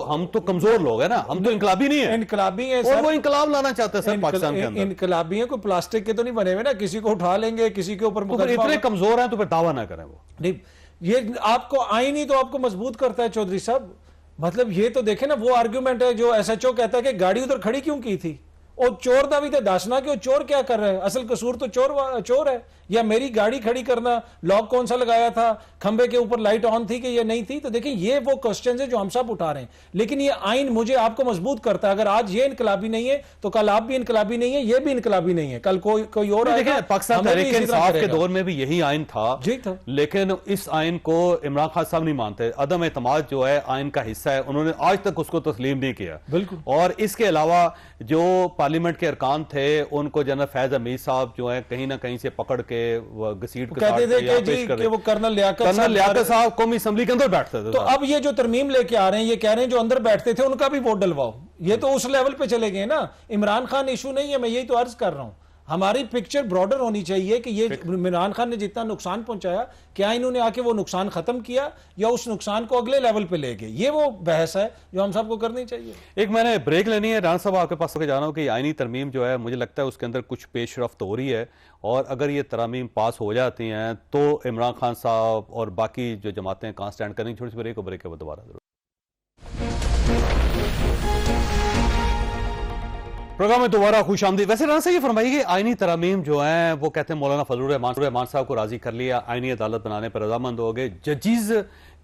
हम तो कमजोर लोग हैं ना, हम तो इनकलाबी नहीं है। इनकलाबी है और वो इनकलाब लाना चाहते हैं सर पाकिस्तान के अंदर। इनकलाबी है, कोई प्लास्टिक के तो नहीं बने हुए ना, किसी को उठा लेंगे, किसी के ऊपर इतने कमजोर हैं तो फिर दावा ना करें। वो नहीं, ये आपको आईन ही तो आपको मजबूत करता है चौधरी साहब। मतलब ये तो देखे ना, वो आर्ग्यूमेंट है जो एसएचओ कहता है कि गाड़ी उधर खड़ी क्यों की थी, और चोर दा भी तो दसना कि वो चोर क्या कर रहा है, असल कसूर तो चोर है। या मेरी गाड़ी खड़ी करना, लॉक कौन सा लगाया था, खंबे के ऊपर लाइट ऑन थी कि ये नहीं थी। तो देखिए ये वो क्वेश्चन है जो हम सब उठा रहे हैं, लेकिन ये आइन मुझे आपको मजबूत करता है। अगर आज ये इनकलाबी नहीं है तो कल आप भी इनकलाबी नहीं है, ये भी इनकलाबी नहीं है, कल कोई और। देखिए पाकिस्तान तहरीक इंसाफ के दौर में भी यही आइन था जी था, लेकिन इस आइन को इमरान खान साहब नहीं मानते। अदम एतमाद जो है आइन का हिस्सा है, उन्होंने आज तक उसको तस्लीम नहीं किया। बिल्कुल। और इसके अलावा जो पार्लियामेंट के अरकान थे उनको जनरल फैज हमीद साहब जो है कहीं ना कहीं से पकड़ के कहते थे कि वो कर्नल लियाकत साहब कौमी असेंबली के अंदर बैठते थे। तो अब ये जो तरमीम लेके आ रहे हैं, ये कह रहे हैं जो अंदर बैठते थे उनका भी वोट डलवाओ। ये तो उस लेवल पे चले गए ना। इमरान खान इशू नहीं है, मैं यही तो अर्ज कर रहा हूं। हमारी पिक्चर ब्रॉडर होनी चाहिए कि ये इमरान खान ने जितना नुकसान पहुंचाया, क्या इन्होंने आके वो नुकसान खत्म किया या उस नुकसान को अगले लेवल पे ले गए। ये वो बहस है जो हम सबको करनी चाहिए। एक मैंने ब्रेक लेनी है, राना साहब आपके पास होकर जा रहा हूं कि आईनी तरमीम जो है मुझे लगता है उसके अंदर कुछ पेशरफ्त हो रही है, और अगर ये तरमीम पास हो जाती हैं तो इमरान खान साहब और बाकी जो जमातें कहां स्टैंड करेंगी। छोटी सी ब्रेक है वो दोबारा जरूर प्रोग्राम में दोबारा खुश आमदीद। वैसे राना साहब ये फरमाइए कि आईनी तरमीम जो है वो कहते हैं मौलाना फजलुर रहमान साहब को राजी कर लिया, आईनी अदालत बनाने पर रजामंद हो गए, जजेस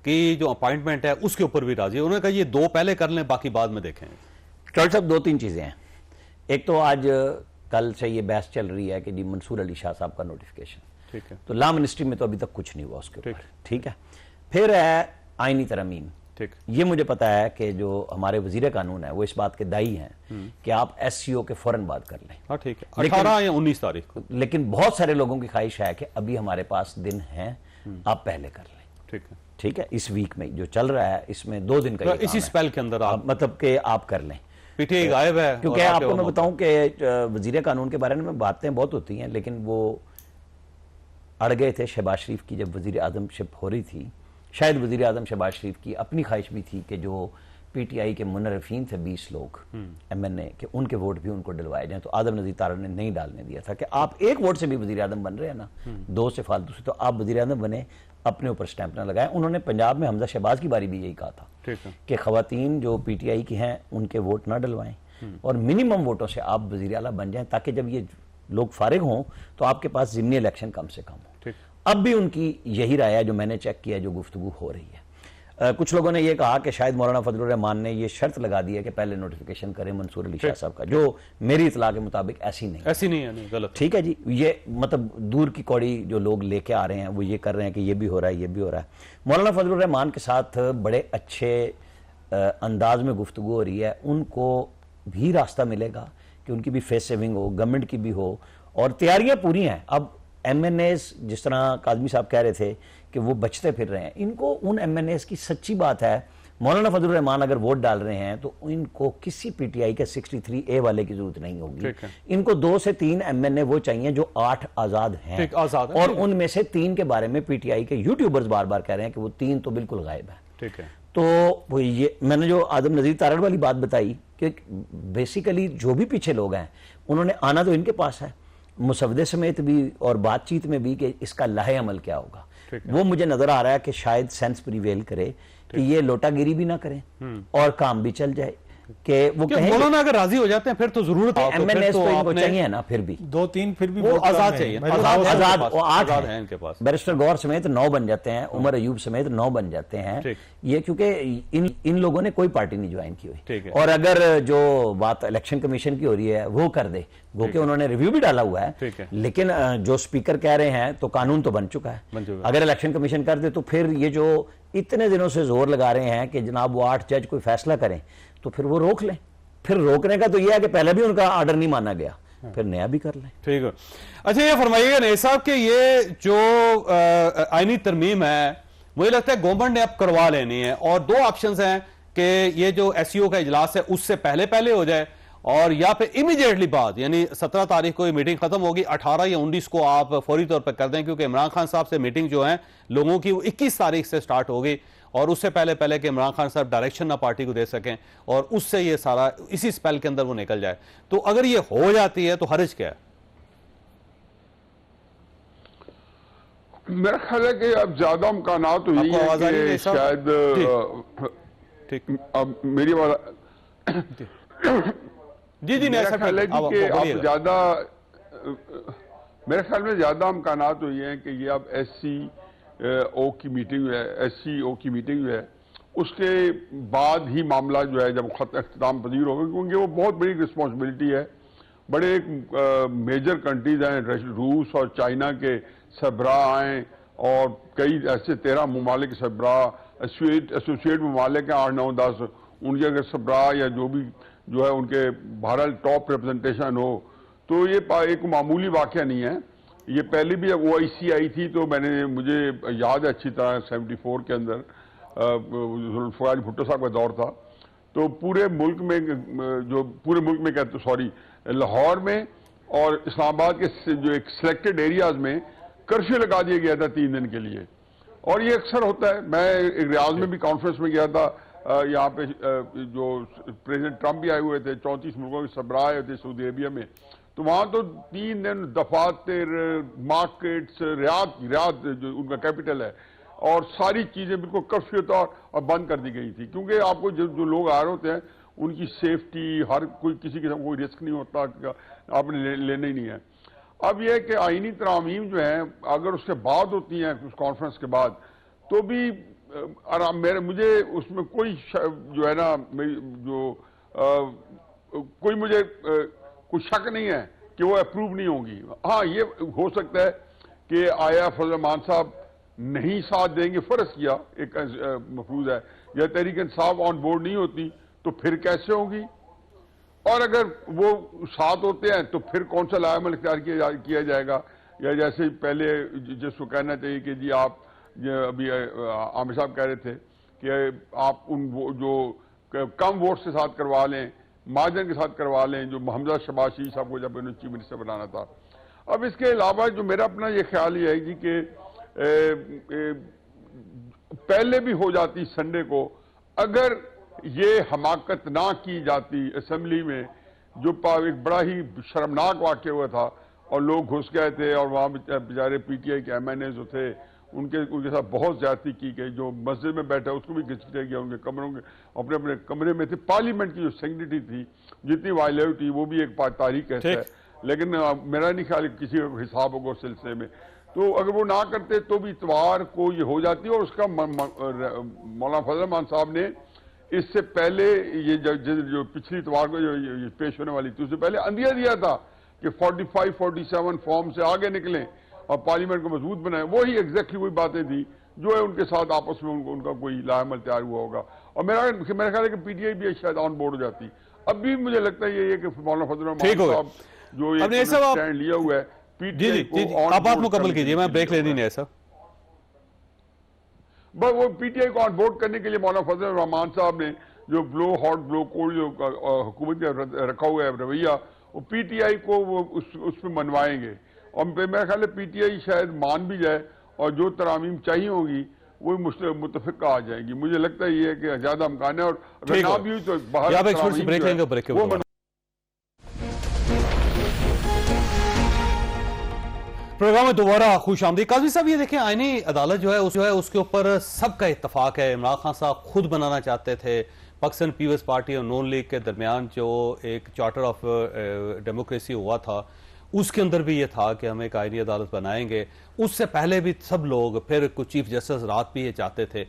की जो अपॉइंटमेंट है उसके ऊपर भी राजी। उन्होंने कहा ये दो पहले कर लें, बाकी बाद में देखें। डॉक्टर साहब दो तीन चीजें हैं। एक तो आज कल से ये बहस चल रही है कि जी मंसूर अली शाह साहब का नोटिफिकेशन, ठीक है, तो लॉ मिनिस्ट्री में तो अभी तक कुछ नहीं हुआ उसके ऊपर, ठीक है। फिर है आईनी तरमीम, ठीक, ये मुझे पता है कि जो हमारे वजीर कानून है वो इस बात के दाई हैं कि आप एससीओ के फौरन बात कर लें। हाँ ठीक है, 18 या 19 तारीख को। लेकिन बहुत सारे लोगों की ख्वाहिश है कि अभी हमारे पास दिन है, आप पहले कर लें। ठीक है, ठीक है, इस वीक में जो चल रहा है इसमें 2 दिन का इसी स्पेल के अंदर आप मतलब कि आप कर लें। पीटीआई गायब है, क्योंकि आपको मैं बताऊं कि वजीर कानून के बारे में बातें बहुत होती हैं, लेकिन वो अड़ गए थे शहबाज शरीफ की जब वजीर आजमशिप हो रही थी। शायद वजीर आजम शहबाज शरीफ की अपनी ख्वाहिश भी थी कि जो पीटीआई के मुनर्रफीन थे 20 लोग एमएनए के, उनके वोट भी उनको डलवाए जाए। तो आदम नजीर तारा ने नहीं डालने दिया था कि आप एक वोट से भी वजीर आजम बन रहे हैं ना, 2 से फालतू से, तो आप वजीर आजम बने, अपने ऊपर स्टैंप ना लगाए। उन्होंने पंजाब में हमजा शहबाज की बारी भी यही कहा था कि खवातीन जो पीटीआई की हैं उनके वोट ना डलवाएं और मिनिमम वोटों से आप वजीर आला बन जाएं, ताकि जब ये लोग फारिग हों तो आपके पास ज़िमनी इलेक्शन कम से कम हो। अब भी उनकी यही राय है जो मैंने चेक किया, जो गुफ्तगू हो रही है। कुछ लोगों ने ये कहा कि शायद मौलाना फजलुर रहमान ने ये शर्त लगा दी है कि पहले नोटिफिकेशन करें मंसूर अली शाह साहब का, जो मेरी इतला के मुताबिक ऐसी नहीं है, नहीं गलत। ठीक है जी, ये मतलब दूर की कौड़ी जो लोग लेके आ रहे हैं वो ये कर रहे हैं कि ये भी हो रहा है, ये भी हो रहा है। मौलाना फजलुर रहमान के साथ बड़े अच्छे अंदाज में गुफ्तगू हो रही है, उनको भी रास्ता मिलेगा कि उनकी भी फेस सेविंग हो, गवर्नमेंट की भी हो, और तैयारियां पूरी हैं। अब एमएनएस जिस तरह काजमी साहब कह रहे थे कि वो बचते फिर रहे हैं, इनको उन एमएनएस की सच्ची बात है, मौलाना फजलुर रहमान अगर वोट डाल रहे हैं तो इनको किसी पीटीआई के 63A वाले की जरूरत नहीं होगी। इनको 2 से 3 एमएनए वो चाहिए जो 8 आजाद हैं, और उनमें से 3 के बारे में पीटीआई के यूट्यूबर्स बार बार कह रहे हैं कि वो 3 तो बिल्कुल गायब है। ठीक है, तो वो ये मैंने जो आदम नजीर तारड़ वाली बात बताई कि बेसिकली जो भी पीछे लोग हैं उन्होंने आना तो इनके पास है, मुसवदे समेत भी और बातचीत में भी कि इसका लाहे अमल क्या होगा। वो मुझे नजर आ रहा है कि शायद सेंस प्रिवेल करे कि ये लोटागिरी भी ना करें और काम भी चल जाए, कि वो मौलाना अगर राजी हो जाते हैं फिर तो जरूरत है, एमएनएस तो इनको चाहिए ना, फिर भी 2-3 फिर भी वो आजाद चाहिए, आजाद है इनके पास। बैरिस्टर गौर समेत 9 बन जाते हैं, उमर अयूब समेत 9 बन जाते हैं, ये क्योंकि इन लोगों ने कोई पार्टी नहीं ज्वाइन की हुई। और अगर जो बात इलेक्शन कमीशन की हो रही है वो कर दे, वो कि उन्होंने रिव्यू भी डाला हुआ है, लेकिन जो स्पीकर कह रहे हैं तो कानून तो बन चुका है। अगर इलेक्शन कमीशन कर दे तो फिर ये जो इतने दिनों से जोर लगा रहे हैं कि जनाब वो 8 जज कोई फैसला करें, तो फिर वो रोक लें। फिर रोकने का तो यह है कि पहले भी उनका ऑर्डर नहीं माना गया, फिर नया भी कर लें। ठीक है, अच्छा ये फरमाइएगा नहीं साहब कि ये जो आईनी तरमीम है मुझे लगता है गवर्नमेंट ने अब करवा लेनी है, और 2 ऑप्शंस हैं कि ये जो एसईओ का इजलास है उससे पहले हो जाए, और या फिर इमीडिएटली बाद, यानी 17 तारीख को ये मीटिंग खत्म होगी, 18 या 19 को आप फौरी तौर पर कर दें, क्योंकि इमरान खान साहब से मीटिंग जो है लोगों की वो 21 तारीख से स्टार्ट होगी, और उससे पहले कि इमरान खान साहब डायरेक्शन ना पार्टी को दे सकें और उससे ये सारा इसी स्पेल के अंदर वो निकल जाए। तो अगर ये हो जाती है तो हर्ज क्या है? मेरा ख्याल है कि अब ज्यादा इम्कानात तो यही है कि शायद अब मेरी जी मेरा ख्याल है कि अब ज्यादा, मेरे ख्याल में ज्यादा इम्कानात तो ये है कि ये अब SCO की मीटिंग है, SCO की मीटिंग है, उसके बाद ही मामला जो है जब अख्ताम पजीर होगा, क्योंकि वो बहुत बड़ी रिस्पॉन्सिबिलिटी है। बड़े मेजर कंट्रीज हैं, रूस और चाइना के सरबरा आए, और कई ऐसे 13 ममालिक के सरबरा, एसोसिएट ममालिक हैं 8, 9, 10, उनके अगर सरबरा या जो भी जो है उनके बहरहाल टॉप रिप्रेजेंटेशन हो, तो ये एक मामूली वाक़या नहीं है। ये पहले भी OIC आई थी, तो मुझे याद है अच्छी तरह 74 के अंदर जुल्फ़िकार अली भुट्टो साहब का दौर था, तो पूरे मुल्क में कहते सॉरी लाहौर में और इस्लामाबाद के जो एक सिलेक्टेड एरियाज में कर्फ्यू लगा दिया गया था 3 दिन के लिए, और ये अक्सर होता है। मैं एक रियाज में भी कॉन्फ्रेंस में गया था, यहाँ पे जो प्रेसिडेंट ट्रंप भी आए हुए थे, 34 मुल्कों के सरबराह आए थे सऊदी अरेबिया में, तो वहां तो 3 दिन दफातर, मार्केट्स, रियाद जो उनका कैपिटल है, और सारी चीजें बिल्कुल कर्फ्यू था और बंद कर दी गई थी, क्योंकि आपको जो लोग आ रहे होते हैं उनकी सेफ्टी, हर कोई किसी के साथ कोई रिस्क नहीं होता, आपने लेना ही नहीं है। अब यह है कि आईनी तरामीम जो है अगर उसके बाद होती हैं, उस कॉन्फ्रेंस के बाद, तो भी आराम, मुझे उसमें कोई जो है ना कोई मुझे कोई शक नहीं है कि वो अप्रूव नहीं होगी। हाँ, ये हो सकता है कि आया फजल रहमान साहब नहीं साथ देंगे, फर्ज किया एक मफरूज है, या तहरीक इंसाफ ऑन बोर्ड नहीं होती तो फिर कैसे होगी, और अगर वो साथ होते हैं तो फिर कौन सा लाएमल इख्तियार किया जाएगा, या जैसे पहले जिसको कहना चाहिए कि जी आप अभी आमिर साहब कह रहे थे कि आप उन जो कम वोट से साथ करवा लें, महाजन के साथ करवा लें, जो हमजा शहबाज शरीफ साहब को जब उन्होंने चीफ मिनिस्टर बनाना था। अब इसके अलावा जो मेरा अपना ये ख्याल ये है जी कि पहले भी हो जाती संडे को, अगर ये हमाकत ना की जाती असेंबली में, जो एक बड़ा ही शर्मनाक वाक़या हुआ था और लोग घुस गए थे और वहाँ बेचारे PTI के MNA जो थे उनके साथ बहुत ज्यादती की गई, जो मस्जिद में बैठा उसको भी घिसटा गया, उनके कमरों के अपने अपने कमरे में थे। पार्लियामेंट की जो सेक्रेटरी थी जितनी वायलेट थी वो भी एक तारीख है, लेकिन मेरा नहीं ख्याल किसी का हिसाब होगा उस सिलसिले में। तो अगर वो ना करते तो भी इतवार को ये हो जाती है। और उसका मौलाना फजल रहमान साहब ने इससे पहले ये जो पिछली इतवार को जो पेश होने वाली थी उससे पहले अंदिया दिया था कि 45-47 फॉर्म से आगे निकलें और पार्लियामेंट को मजबूत बनाएं। वही एग्जैक्टली वही बातें थी जो है उनके साथ आपस में उनका कोई लामल तैयार हुआ होगा। और मेरा ख्याल है कि पीटीआई भी शायद ऑन बोर्ड हो जाती। अब भी मुझे लगता है ये कि मौलाना फजल रहमान साहब जो ये स्टैंड लिया हुआ है पीटीआई को आप बात मुकम्मल कीजिए, मैं ब्रेक लेनी नहीं है सर। बस वो पीटीआई को ऑन बोर्ड करने के लिए मौलाना फजल रहमान साहब ने जो ब्लो हॉट ब्लो कोल्ड जो हुकूमत का रखा हुआ है रवैया, वो पीटीआई को वो उसमें मनवाएंगे। और मेरा ख्याल है पीटीआई शायद मान भी जाए और जो तरामीम चाहिए होगी वो मुतफिक आ जाएगी। मुझे लगता है ये कि ज्यादा इम्कान है। और अगर ना भी हुई तो बाहर प्रोग्राम में दोबारा खुश आमदी। काजी साहब ये देखें, आईनी अदालत जो है उसके ऊपर सबका इत्तफाक है। इमरान खान साहब खुद बनाना चाहते थे। पाकिस्तान पीपल्स पार्टी और नून लीग के दरमियान जो एक चार्टर ऑफ डेमोक्रेसी हुआ था उसके अंदर भी ये था कि हम एक आईनी अदालत बनाएंगे। उससे पहले भी सब लोग, फिर कुछ चीफ जस्टिस रात भी ये चाहते थे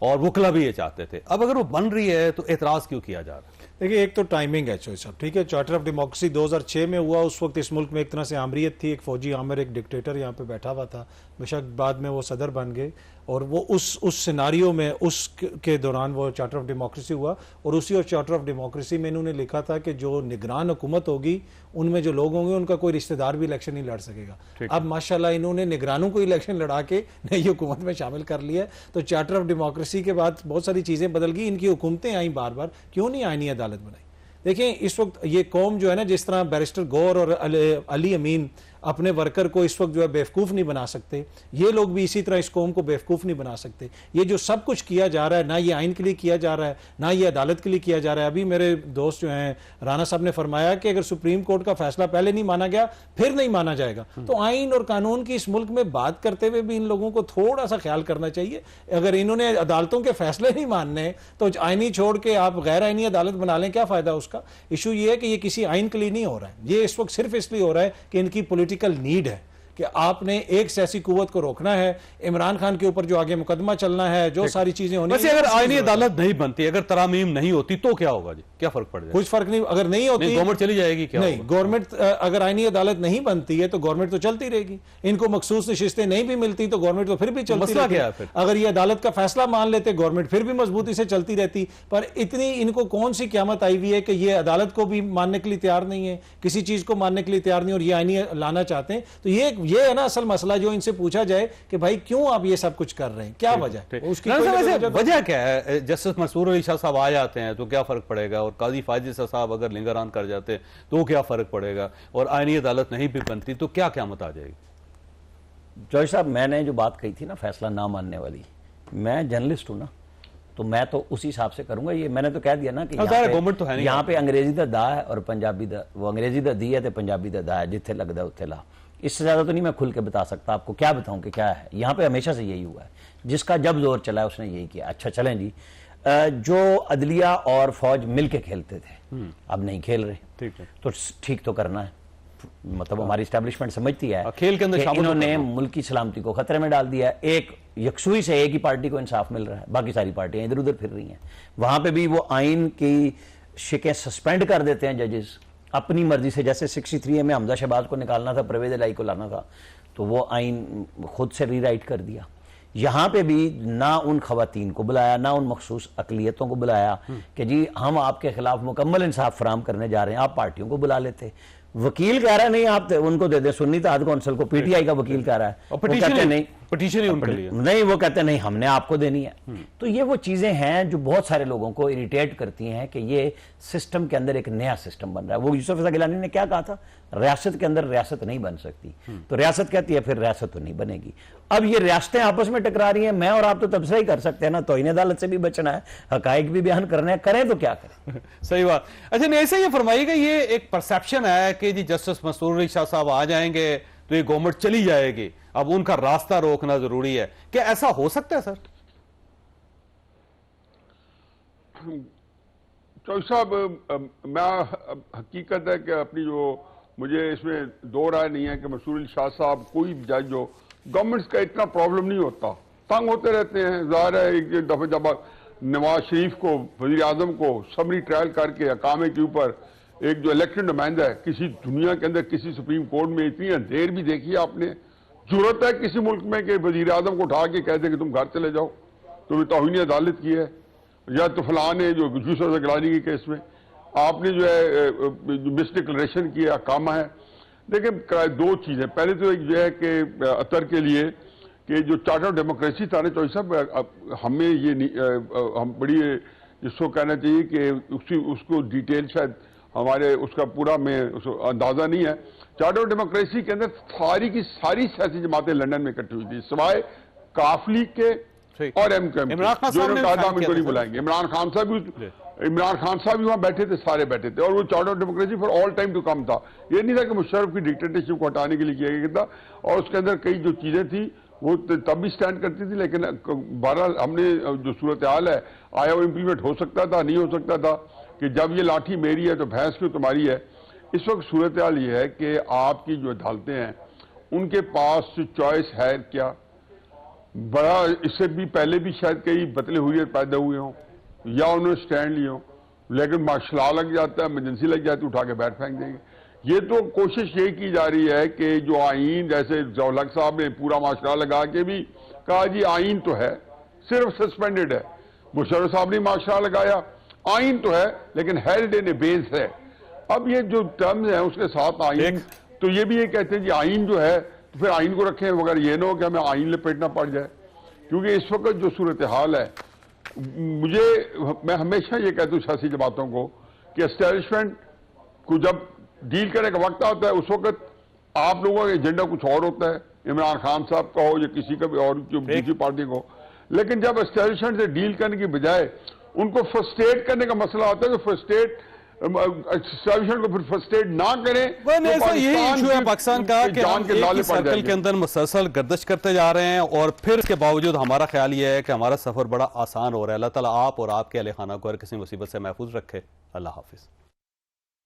और वकला भी ये चाहते थे। अब अगर वो बन रही है तो एतराज क्यों किया जा रहा है? देखिए, एक तो टाइमिंग है चॉइस साहब, ठीक है। चार्टर ऑफ डेमोक्रेसी 2006 में हुआ। उस वक्त इस मुल्क में एक तरह से आमरीत थी, एक फौजी आमिर, एक डिक्टेटर यहाँ पे बैठा हुआ था। बेशक बाद में वो सदर बन गए और वो उस सिनारियो में उसके दौरान वो चार्टर ऑफ डेमोक्रेसी हुआ। और उसी और चार्टर ऑफ डेमोक्रेसी में इन्होंने लिखा था कि जो निगरान हुकूमत होगी उनमें जो लोग होंगे उनका कोई रिश्तेदार भी इलेक्शन नहीं लड़ सकेगा। अब माशाल्लाह इन्होंने निगरानों को इलेक्शन लड़ा के नई हुकूमत में शामिल कर लिया। तो चार्टर ऑफ डेमोक्रेसी के बाद बहुत सारी चीजें बदल गई। इनकी हुकूमतें आई बार बार, क्यों नहीं आईनी अदालत बनाई? देखिए, इस वक्त ये कौम जो है ना, जिस तरह बैरिस्टर गौर और अली अमीन अपने वर्कर को इस वक्त जो है बेवकूफ़ नहीं बना सकते, ये लोग भी इसी तरह इस कौम को बेवकूफ़ नहीं बना सकते। ये जो सब कुछ किया जा रहा है, ना ये आइन के लिए किया जा रहा है, ना ये अदालत के लिए किया जा रहा है। अभी मेरे दोस्त जो हैं राना साहब ने फरमाया कि अगर सुप्रीम कोर्ट का फैसला पहले नहीं माना गया फिर नहीं माना जाएगा। तो आइन और कानून की इस मुल्क में बात करते हुए भी इन लोगों को थोड़ा सा ख्याल करना चाहिए। अगर इन्होंने अदालतों के फैसले नहीं मानने तो आइनी छोड़ के आप गैर आइनी अदालत बना लें, क्या फायदा उसका? इशू ये है कि ये किसी आइन के लिए नहीं हो रहा है, ये इस वक्त सिर्फ इसलिए हो रहा है कि इनकी पॉलिटिकल नीड है कि आपने एक सियासी कुव्वत को रोकना है। इमरान खान के ऊपर जो आगे मुकदमा चलना है, जो सारी चीजें होनी, वैसे अगर आईनी अदालत नहीं बनती, अगर तरामीम नहीं होती तो क्या होगा जी? क्या फर्क पड़ जाएगा? कुछ फर्क नहीं। अगर नहीं होती गवर्नमेंट चली जाएगी क्या? नहीं, गवर्नमेंट अगर आईनी अदालत नहीं बनती है तो गवर्नमेंट तो चलती रहेगी। इनको मखसूस नशिस्तें नहीं भी मिलती तो गवर्नमेंट तो फिर भी चलती रहती। अगर ये अदालत का फैसला मान लेते गवर्नमेंट फिर भी मजबूती से चलती रहती। पर इतनी इनको कौन सी क़यामत आई हुई है कि ये अदालत को भी मानने के लिए तैयार नहीं है, किसी चीज को मानने के लिए तैयार नहीं, और ये आईनी लाना चाहते हैं। तो ये है ना असल मसला जो इनसे पूछा जाए कि भाई क्यों आप ये सब कुछ कर रहे हैं, क्या वजह है? उसकी वजह क्या है? जस्टिस मंसूर अली शाह साहब आ जाते हैं तो क्या फर्क पड़ेगा? और काजी फायद साहब अगर लिंगरान कर जाते तो क्या फर्क पड़ेगा? और आईनी अदालत नहीं भी बनती तो क्या क़यामत आ जाएगी? जॉय साहब, मैंने जो बात कही थी ना फैसला ना मानने वाली, मैं जर्नलिस्ट हूं ना, तो मैं तो उसी हिसाब से करूंगा। ये मैंने तो कह दिया ना कि गवर्नमेंट तो है नहीं, यहाँ पे अंग्रेजी दा दा है और पंजाबी दा, वो अंग्रेजी दा दी है तो पंजाबी दा दा है, जिथे लगता है उत्थे ला। इससे ज्यादा तो नहीं मैं खुल के बता सकता आपको। क्या बताऊं कि क्या है यहाँ पे? हमेशा से यही हुआ है, जिसका जब जोर चला है उसने यही किया। अच्छा चलें जी, जो अदलिया और फौज मिलके खेलते थे अब नहीं खेल रहे, ठीक है, तो ठीक तो करना है। मतलब हमारी एस्टैब्लिशमेंट समझती है खेल के अंदर इन्होंने मुल्क की सलामती को खतरे में डाल दिया है। एक यकसुई से एक ही पार्टी को इंसाफ मिल रहा है, बाकी सारी पार्टियां इधर उधर फिर रही हैं। वहां पे भी वो आइन की शिकें सस्पेंड कर देते हैं जजेस अपनी मर्जी से। जैसे 63A में हमजा शहबाज को निकालना था, परवेज इलाही को लाना था, तो वो आइन खुद से रीराइट कर दिया। यहां पे भी ना उन खवातीन को बुलाया, ना उन मखसूस अकलियतों को बुलाया कि जी हम आपके खिलाफ मुकम्मल इंसाफ फराम करने जा रहे हैं। आप पार्टियों को बुला लेते। वकील कह रहा है नहीं आप उनको दे दे, सुन्नी इत्तेहाद कौंसिल को, पीटीआई का वकील कह रहा है, वो कहते नहीं पिटीशन ही उनके लिए नहीं, वो कहते नहीं हमने आपको देनी है। तो ये वो चीजें हैं जो बहुत सारे लोगों को इरिटेट करती हैं कि ये सिस्टम के अंदर एक नया सिस्टम बन रहा है। वो यूसुफ रज़ा गिलानी ने क्या कहा था? रियासत के अंदर रियासत नहीं बन सकती। तो रियासत कहती है फिर रियासत तो नहीं बनेगी। अब ये रियासतें आपस में टकरा रही हैं। मैं और आप तो तबसरा ही कर सकते हैं ना, तौहीन अदालत से भी बचना है, हकायक भी बयान करने हैं, करें तो क्या करें? सही बात। अच्छा, नहीं ऐसे ये फरमाइएगा, ये एक परसेप्शन है कि जी जस्टिस मंसूर अली शाह साहब आ जाएंगे तो ये गवर्नमेंट चली जाएगी, अब उनका रास्ता रोकना जरूरी है। क्या ऐसा हो सकता है सर? चौधरी साहब, मैं हकीकत है कि अपनी जो मुझे इसमें दो राय नहीं है कि मंसूर अली शाह साहब कोई जज जो गवर्नमेंट्स का इतना प्रॉब्लम नहीं होता, तंग होते रहते हैं। ज़ाहिर है एक दफे जब नवाज शरीफ को, वजीर आजम को समरी ट्रायल करके अकामे के ऊपर एक जो इलेक्शन नुमाइंदा है, किसी दुनिया के अंदर किसी सुप्रीम कोर्ट में इतनी अंधेर भी देखी है आपने? जरूरत है किसी मुल्क में कि वजीर आजम को उठा के कह दे कि तुम घर चले जाओ, तुम्हें तौहीन अदालत की है, या तो फलां ने जो यूसुफ ज़रदारी के केस में आपने जो है मिस डिक्लेरेशन किया, कामा है। लेकिन दो चीजें, पहले तो एक जो है कि अतर के लिए कि जो चार्टर ऑफ डेमोक्रेसी था ना चौधरी साहब, हमें ये हम बड़ी इसको कहना चाहिए कि उसको डिटेल शायद हमारे उसका पूरा में उसको अंदाजा नहीं है। चार्टर ऑफ डेमोक्रेसी के अंदर सारी की सारी सियासी जमातें लंदन में इकट्ठी हुई थी, सिवाय काफ लीग के और एमकेएम जो इनको नहीं बुलाएंगे। इमरान खान साहब भी वहां बैठे थे, सारे बैठे थे, और वो charter of democracy for all time to come था। ये नहीं था कि मुशर्रफ की डिक्टेटरशिप को हटाने के लिए किया गया था, और उसके अंदर कई जो चीजें थी वो तब भी स्टैंड करती थी। लेकिन बहरहाल हमने जो सूरत हाल है, आया वो इम्प्लीमेंट हो सकता था, नहीं हो सकता था कि जब ये लाठी मेरी है तो भैंस क्यों तुम्हारी है। इस वक्त सूरत हाल ये है कि आपकी जो अदालतें हैं उनके पास चॉइस है क्या? बड़ा इससे भी पहले भी शायद कई बतले हुए पैदा हुए हों या उन्होंने स्टैंड लिए हों, लेकिन मार्शल लॉ लग जाता है, इमरजेंसी लग जाती है, उठा के बैठ फेंक देंगे। ये तो कोशिश यही की जा रही है कि जो आइन, जैसे जौलक साहब ने पूरा मार्शल लॉ लगा के भी कहा जी आइन तो है, सिर्फ सस्पेंडेड है। मुशर्रफ साहब ने मार्शल लॉ लगाया, आइन तो है लेकिन हेल्ड इन एबेंस है। अब ये जो टर्म्स है उसके साथ आइन, तो ये भी ये कहते हैं जी आइन जो है तो फिर आइन को रखें, मगर ये ना हो कि हमें आइन लपेटना पड़ जाए। क्योंकि इस वक्त जो सूरत हाल है, मैं हमेशा ये कहता हूँ सियासी जमातों को कि एस्टैब्लिशमेंट को जब डील करने का वक्त आता है उस वक्त आप लोगों का एजेंडा कुछ और होता है, इमरान खान साहब का हो या किसी का भी और जो दूसरी पार्टी को। लेकिन जब एस्टैब्लिशमेंट से डील करने की बजाय उनको फ्रस्ट्रेट करने का मसला आता है, तो फ्रस्ट्रेट एस्टैब्लिशमेंट को फिर फ्रस्ट्रेट ना करें, तो यही इशू है पाकिस्तान का कि हम एक ही सर्कल के अंदर मुसलसल गर्दिश करते जा रहे हैं, और फिर इसके बावजूद हमारा ख्याल यह है कि हमारा सफर बड़ा आसान हो रहा है। अल्लाह ताला आप और आपके अहले खाना को हर किसी मुसीबत से महफूज रखे। अल्लाह हाफिज।